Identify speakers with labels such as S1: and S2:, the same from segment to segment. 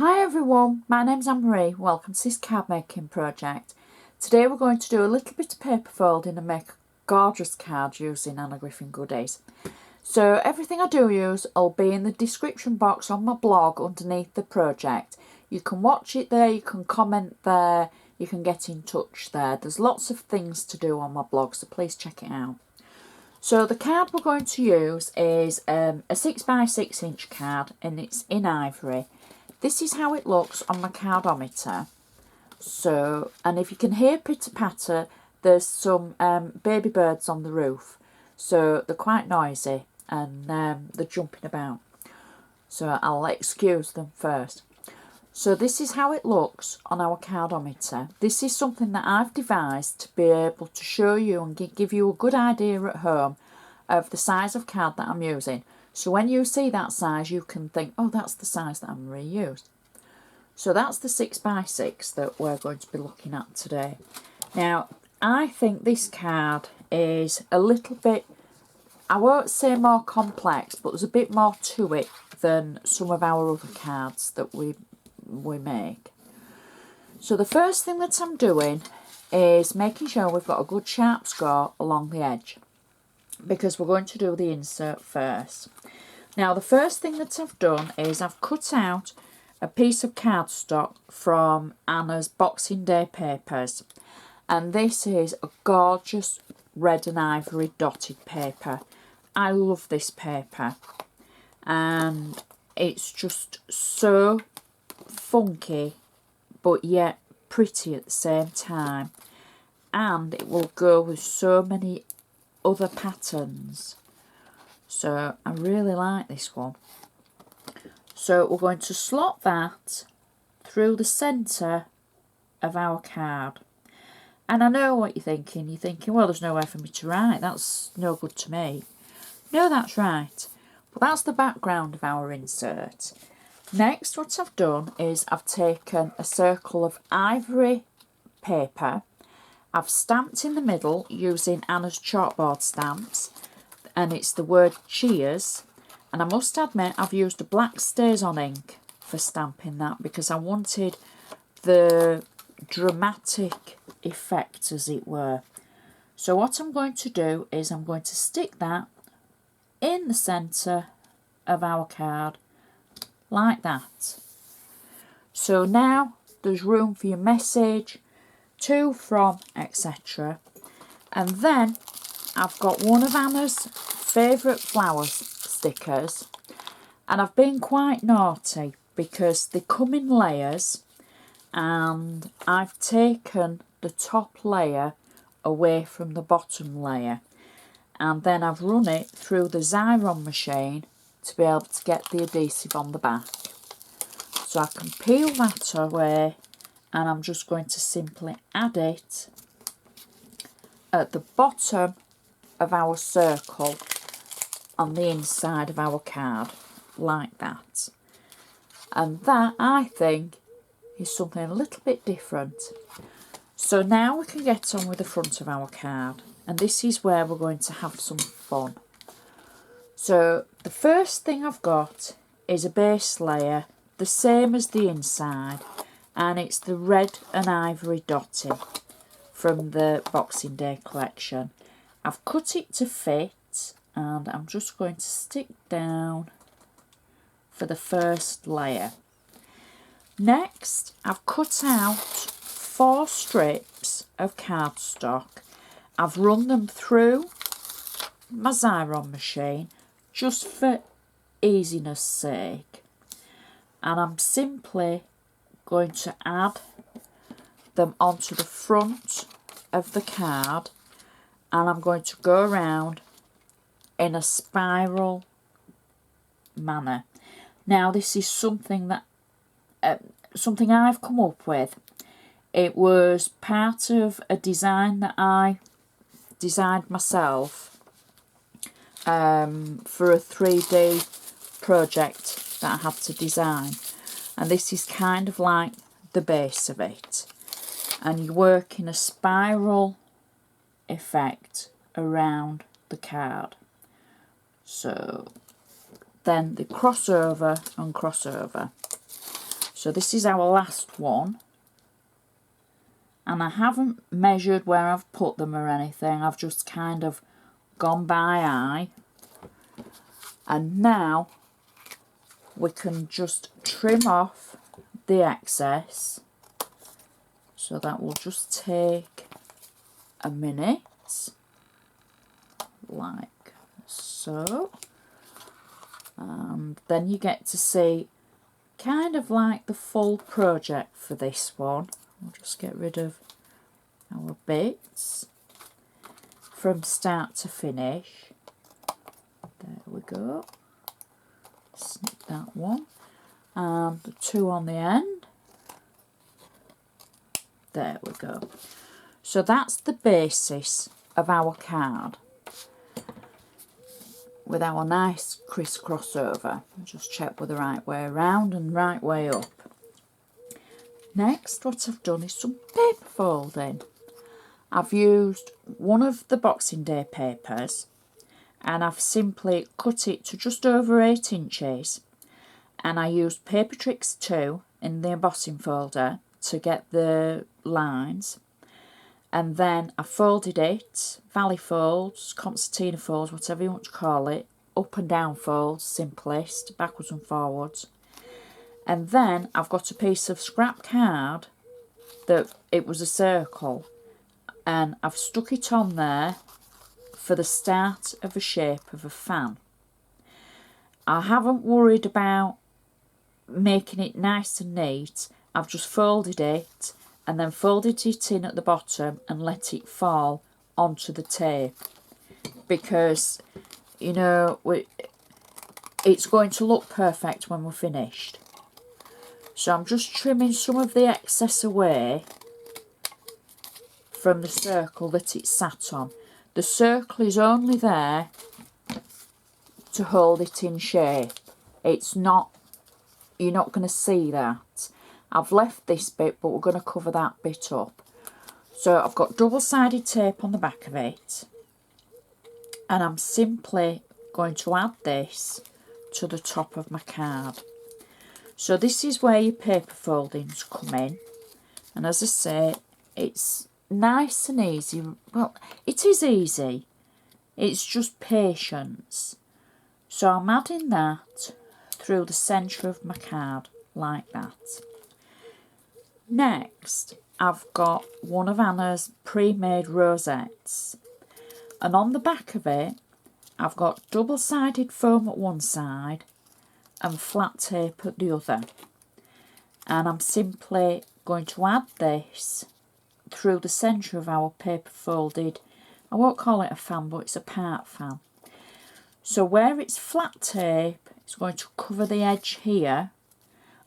S1: Hi everyone, my name's Anne-Marie. Welcome to this card making project. Today we're going to do a little bit of paper folding and make a gorgeous card using Anna Griffin Goodies. So everything I do use will be in the description box on my blog underneath the project. You can watch it there, you can comment there, you can get in touch there. There's lots of things to do on my blog, so please check it out. So the card we're going to use is a 6x6 inch card and it's in ivory. This is how it looks on my cardometer. So, and if you can hear pitter patter, there's some baby birds on the roof. So they're quite noisy and they're jumping about. So I'll excuse them first. So this is how it looks on our cardometer. This is something that I've devised to be able to show you and give you a good idea at home of the size of card that I'm using. So when you see that size, you can think, oh, that's the size that I'm reused. So that's the 6x6 that we're going to be looking at today. Now, I think this card is a little bit, I won't say more complex, but there's a bit more to it than some of our other cards that we make. So the first thing that I'm doing is making sure we've got a good sharp score along the edge, because we're going to do the insert first. Now the first thing that I've done is I've cut out a piece of cardstock from Anna's Boxing Day papers, and this is a gorgeous red and ivory dotted paper. I love this paper and it's just so funky but yet pretty at the same time, and it will go with so many other patterns. So I really like this one. So we're going to slot that through the centre of our card. And I know what you're thinking. You're thinking, well, there's nowhere for me to write. That's no good to me. No, that's right. But that's the background of our insert. Next, what I've done is I've taken a circle of ivory paper. I've stamped in the middle using Anna's chalkboard stamps, and it's the word cheers. And I must admit, I've used a black StazOn ink for stamping that because I wanted the dramatic effect, as it were. So what I'm going to do is I'm going to stick that in the centre of our card like that. So now there's room for your message, to, from, etc. And then I've got one of Anna's favourite flowers stickers, and I've been quite naughty because they come in layers, and I've taken the top layer away from the bottom layer, and then I've run it through the Xyron machine to be able to get the adhesive on the back. So I can peel that away, and I'm just going to simply add it at the bottom of our circle on the inside of our card, like that. And that, I think, is something a little bit different. So now we can get on with the front of our card, and this is where we're going to have some fun. So the first thing I've got is a base layer, the same as the inside, and it's the red and ivory dotting from the Boxing Day collection. I've cut it to fit, and I'm just going to stick down for the first layer. Next, I've cut out 4 strips of cardstock. I've run them through my Xyron machine just for easiness sake, and I'm simply going to add them onto the front of the card, and I'm going to go around in a spiral manner. Now this is something that something I've come up with. It was part of a design that I designed myself for a 3D project that I had to design, and this is kind of like the base of it, and you work in a spiral effect around the card. So then the crossover and crossover. So this is our last one. And I haven't measured where I've put them or anything. I've just kind of gone by eye. And now we can just trim off the excess. So that will just take a minute, like so. And then you get to see kind of like the full project for this one. We'll just get rid of our bits from start to finish. There we go. Snip that one. And the two on the end. There we go. So that's the basis of our card with our nice crisscross over. Just check we're the right way around and right way up. Next, what I've done is some paper folding. I've used one of the Boxing Day papers and I've simply cut it to just over 8 inches, and I used Paper Tricks 2 in the embossing folder to get the lines, and then I folded it, Valley folds, concertina folds, whatever you want to call it, up and down folds, simplest, backwards and forwards. And then I've got a piece of scrap card that it was a circle, and I've stuck it on there for the start of a shape of a fan. I haven't worried about making it nice and neat. I've just folded it and then folded it in at the bottom and let it fall onto the tape, because, you know, it's going to look perfect when we're finished. So I'm just trimming some of the excess away from the circle that it sat on. The circle is only there to hold it in shape. It's not, you're not going to see that. I've left this bit, but we're going to cover that bit up. So I've got double-sided tape on the back of it, and I'm simply going to add this to the top of my card. So this is where your paper foldings come in, and as I say, it's nice and easy. Well, it is easy, it's just patience. So I'm adding that through the centre of my card like that. Next, I've got one of Anna's pre-made rosettes, and on the back of it I've got double-sided foam at one side and flat tape at the other, and I'm simply going to add this through the centre of our paper folded, I won't call it a fan, but it's a part fan. So where it's flat tape, it's going to cover the edge here,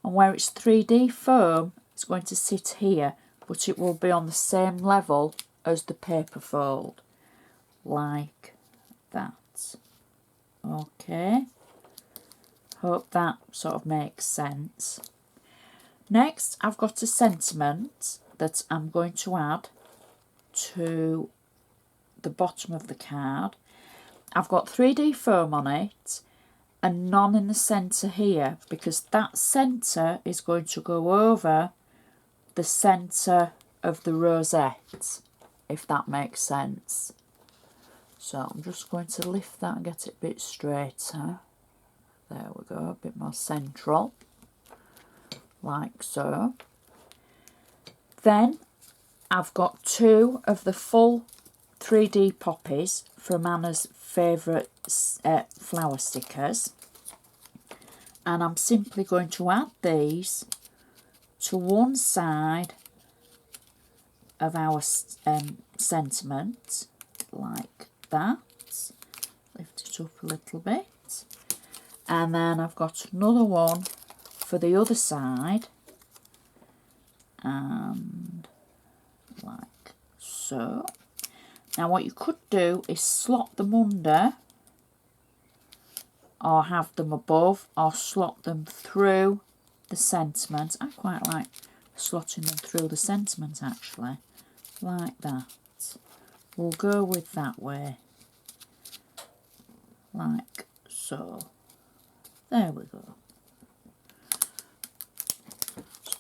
S1: and where it's 3D foam, it's going to sit here, but it will be on the same level as the paper fold, like that. Okay, hope that sort of makes sense. Next, I've got a sentiment that I'm going to add to the bottom of the card. I've got 3D foam on it and none in the centre here, because that centre is going to go over the centre of the rosette, if that makes sense. So I'm just going to lift that and get it a bit straighter. There we go, a bit more central, like so. Then I've got two of the full 3D poppies from Anna's favourite flower stickers, and I'm simply going to add these to one side of our sentiment like that. Lift it up a little bit, and then I've got another one for the other side, and like so. Now what you could do is slot them under, or have them above, or slot them through the sentiment. I quite like slotting them through the sentiment actually, like that. We'll go with that way, like so. There we go.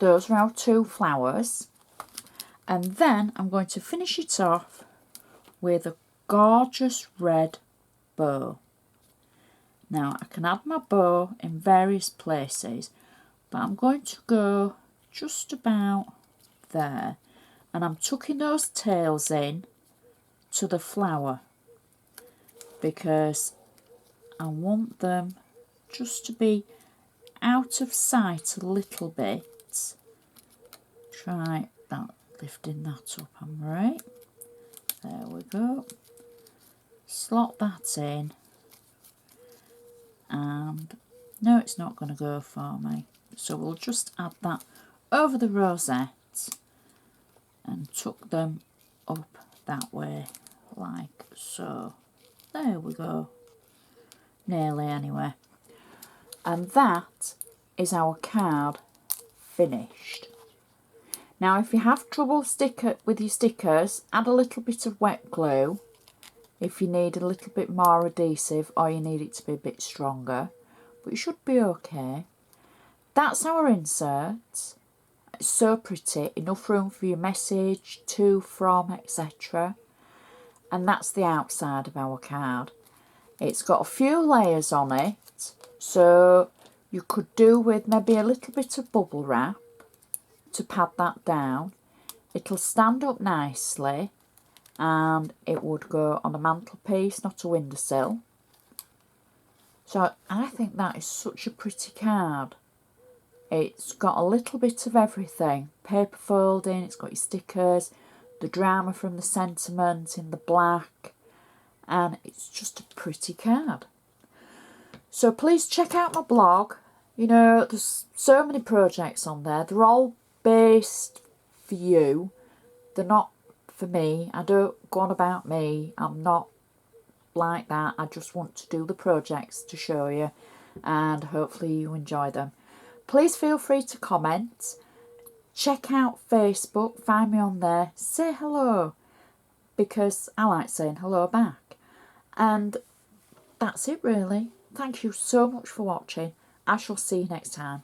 S1: those are our 2 flowers. And then I'm going to finish it off with a gorgeous red bow. Now I can add my bow in various places, but I'm going to go just about there, and I'm tucking those tails in to the flower because I want them just to be out of sight a little bit. Try that, lifting that up, Anne-Marie. There we go. Slot that in, and no, it's not going to go for me, so we'll just add that over the rosette and tuck them up that way like so. There we go, nearly anyway. And that is our card finished. Now if you have trouble with your stickers, add a little bit of wet glue if you need a little bit more adhesive or you need it to be a bit stronger, but you should be okay. That's our insert. It's so pretty, enough room for your message, to, from, etc. And that's the outside of our card. It's got a few layers on it, so you could do with maybe a little bit of bubble wrap to pad that down. It'll stand up nicely and it would go on a mantelpiece, not a windowsill. So I think that is such a pretty card. It's got a little bit of everything. Paper folding, it's got your stickers, the drama from the sentiment in the black, and it's just a pretty card. So please check out my blog. You know, there's so many projects on there. They're all based for you. They're not for me. I don't go on about me. I'm not like that. I just want to do the projects to show you, and hopefully you enjoy them. Please feel free to comment. Check out Facebook, find me on there, say hello, because I like saying hello back. And that's it really. Thank you so much for watching. I shall see you next time.